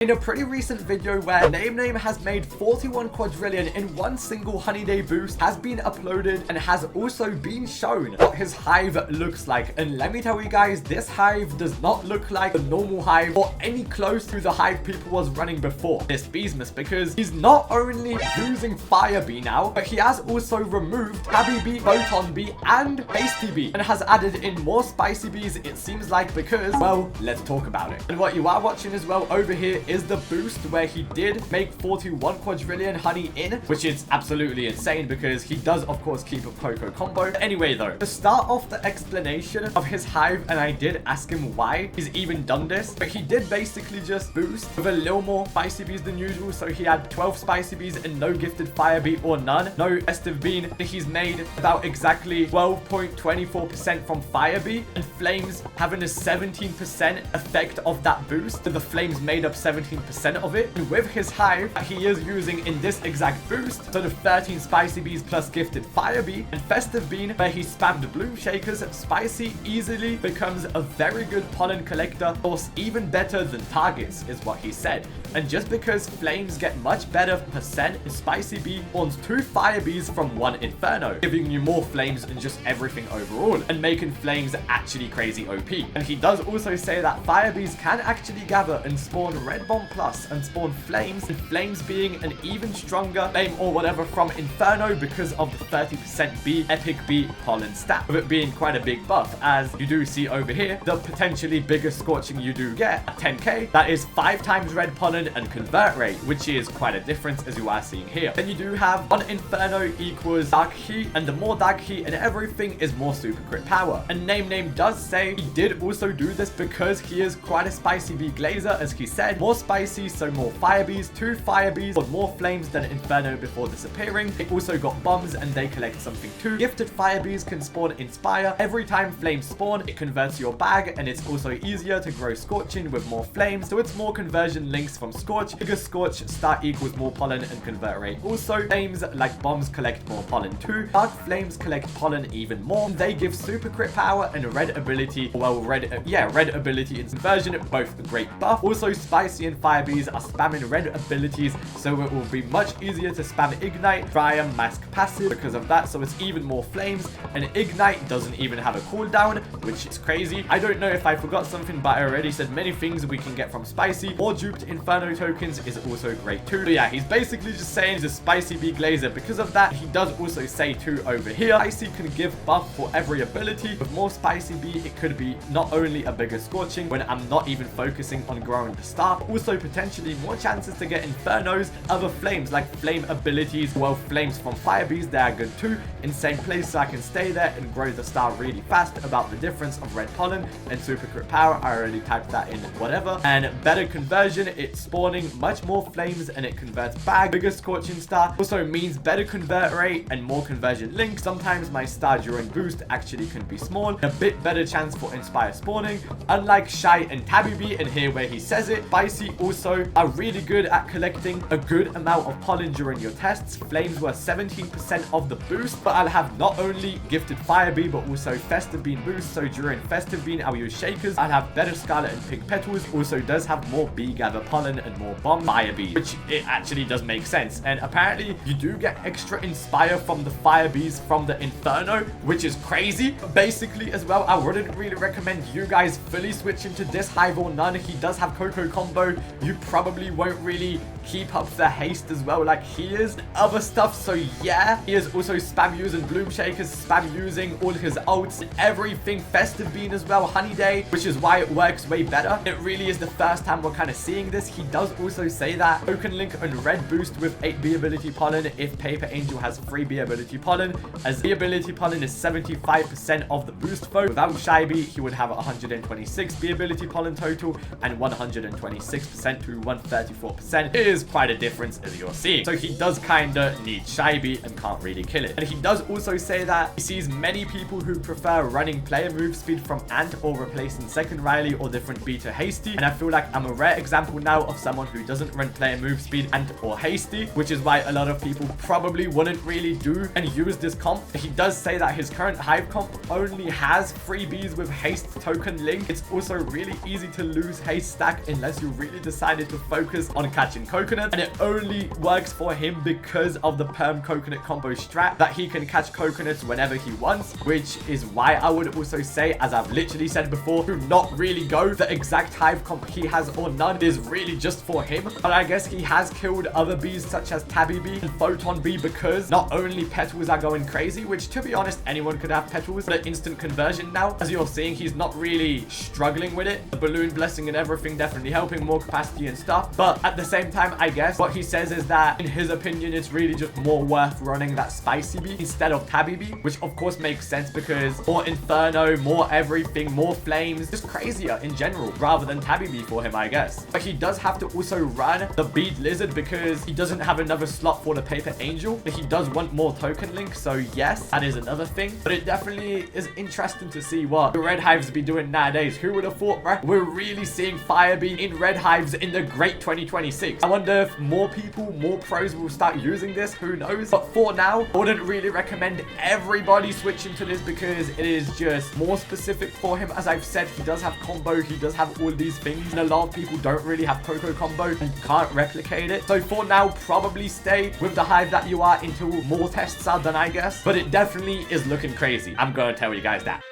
In a pretty recent video where Name has made 41 quadrillion in one single honey day boost has been uploaded and has also been shown what his hive looks like. And let me tell you guys, this hive does not look like a normal hive or any close to the hive people was running before this Beesmas, because he's not only using Fire Bee now, but he has also removed Tabby Bee, Photon Bee, and Hasty Bee, and has added in more spicy bees, it seems like, because, well, let's talk about it. And what you are watching as well over here is the boost where he did make 41 quadrillion honey in, which is absolutely insane because he does, of course, keep a Cocoa combo. Anyway, though, to start off the explanation of his hive, and I did ask him why he's even done this, but he did basically just boost with a little more spicy bees than usual. So he had 12 spicy bees and no gifted Fire Bee or none, no festive bean. He's made about exactly 12.24% from Fire Bee, and Flames having a 17% effect of that boost. So the Flames made up 17% of it. And with his hive he is using in this exact boost, so the 13 spicy bees plus gifted Fire Bee and festive bean, where he spammed bloom shakers, spicy easily becomes a very good pollen collector source, even better than targets is what he said. And just because Flames get much better percent, spicy bee spawns 2 Fire Bees from 1 Inferno, giving you more Flames and just everything overall, and making Flames actually crazy OP. And he does also say that Fire Bees can actually gather and spawn Red Bomb Plus and spawn Flames, and Flames being an even stronger flame or whatever from Inferno because of the 30% bee epic bee pollen stat, with it being quite a big buff, as you do see over here the potentially bigger scorching you do get at 10k. That is 5 times red pollen and convert rate, which is quite a difference as you are seeing here. Then you do have 1 Inferno equals dark heat, and the more dark heat and everything is more super crit power. And Name does say he did also do this because he is quite a spicy bee glazer, as he said, more spicy, so more Fire Bees, 2 Fire Bees, or more Flames than Inferno before disappearing. It also got bombs and they collect something too. Gifted Fire Bees can spawn Inspire. Every time Flames spawn, it converts your bag, and it's also easier to grow Scorching with more Flames, so it's more conversion links from Scorch. Bigger Scorch stat equals more pollen and convert rate. Also, Flames like bombs collect more pollen too. Dark Flames collect pollen even more. They give super crit power and red ability, well, red ability and conversion, both a great buff. Also, Spicy and Fire Bees are spamming red abilities, so it will be much easier to spam Ignite, Fire, Mask passive because of that, so it's even more Flames. And Ignite doesn't even have a cooldown, which is crazy. I don't know if I forgot something, but I already said many things we can get from Spicy. More duped Inferno tokens is also great too. So yeah, he's basically just saying he's a spicy bee glazer. Because of that, he does also say too over here, Spicy can give buff for every ability. With more spicy bee, it could be not only a bigger scorching when I'm not even focusing on growing the star, but also potentially more chances to get Infernos, other Flames like flame abilities. Well, Flames from Fire Bees, they are good too. In same place, so I can stay there and grow the star really fast. About the difference of red pollen and super crit power, I already typed that in whatever. And better conversion, it's spawning much more Flames and it converts bag. Bigger scorching star also means better convert rate and more conversion links. Sometimes my star during boost actually can be small, a bit better chance for Inspire spawning, unlike Shy and Tabby Bee. And here where he says it, Spicy also are really good at collecting a good amount of pollen during your tests. Flames were 17% of the boost, but I'll have not only gifted Fire Bee but also Festive Bean boost. So during Festive Bean I'll use Shakers. I'll have better Scarlet and Pink Petals. Also does have more bee gather pollen and more bomb Fire Bee, which it actually does make sense. And apparently you do get extra Inspire from the Fire Bees from the Inferno, which is crazy. Basically as well, I wouldn't really recommend you guys fully switch into this hive or none. He does have Cocoa combo. You probably won't really keep up the haste as well like he is, other stuff. So yeah, he is also spam using bloom shakers, spam using all his ults, everything. Festive Bean as well, honey day, which is why it works way better. It really is the first time we're kind of seeing this. He does also say that token link and red boost with 8 bee ability pollen if Paper Angel has 3 bee ability pollen, as bee ability pollen is 75% of the boost though. Without Shy Bee, he would have 126 bee ability pollen total, and 126% to 134% is quite a difference as you're seeing. So he does kinda need Shy Bee and can't really kill it. And he does also say that he sees many people who prefer running player move speed from Ant or replacing second Riley or different bee to Hasty, and I feel like I'm a rare example now of someone who doesn't run player move speed Ant or Hasty, which is why a lot of people probably wouldn't really do and use this comp. He does say that his current hive comp only has 3 bees with haste token link. It's also really easy to lose haste stack unless you really completely decided to focus on catching coconuts, and it only works for him because of the perm coconut combo strat that he can catch coconuts whenever he wants, which is why I would also say, as I've literally said before, to not really go the exact hive comp he has or none is really just for him. But I guess he has killed other bees such as Tabby Bee and Photon Bee because not only petals are going crazy, which to be honest anyone could have petals, but an instant conversion now. As you're seeing, he's not really struggling with it. The balloon blessing and everything definitely helping, more capacity and stuff. But at the same time, I guess what he says is that in his opinion it's really just more worth running that Spicy Bee instead of Tabby Bee, which of course makes sense because more Inferno, more everything, more flames, just crazier in general rather than Tabby Bee for him, I guess. But he does have to also run the Bead Lizard because he doesn't have another slot for the Paper Angel, but he does want more token link, so yes, that is another thing. But it definitely is interesting to see what the red hives be doing nowadays. Who would have thought, bruh? We're really seeing Fire Bee in red hives in the great 2026. I wonder if more people, more pros will start using this, who knows? But for now, I wouldn't really recommend everybody switching to this because it is just more specific for him. As I've said, he does have combo, he does have all these things, and a lot of people don't really have Coco combo and can't replicate it. So for now, probably stay with the hive that you are until more tests are done, I guess. But it definitely is looking crazy. I'm gonna tell you guys that.